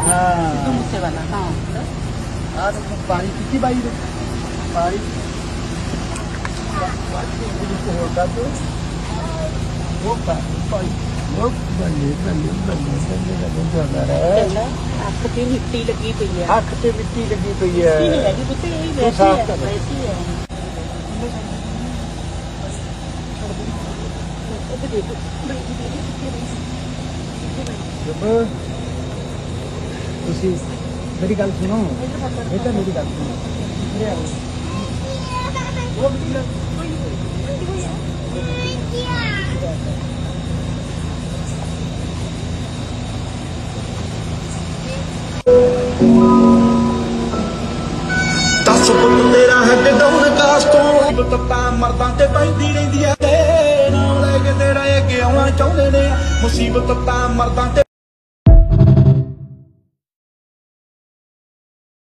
Itu musim mana tahu? Ada पानी किती by पानी itu होता तो वो बल्ले जाना है। ਅੱਖ ਤੇ ਮਿੱਟੀ ਲੱਗੀ ਪਈ ਹੈ। ਅੱਖ ਤੇ ਮਿੱਟੀ ਲੱਗੀ ਪਈ ਹੈ। ਨਹੀਂ ਹੈਗੀ ਪੁੱਤੇ ਇਹ ਵੈਸੀ ਹੈ ਵੈਸੀ ਹੈ। ਇਹ ਦੇਖੋ जब ਤੁਸੀਂ मेरी गल सुनो बेटा मेरी गल सुनो दस फुट तेरा हैड डाउन कास तो तत्ता मर्दां ते पैंदी रहिंदी है ते नाल ले के तेरा ये आउणा चाहुंदे ने मुसीबत तां मर्दां ते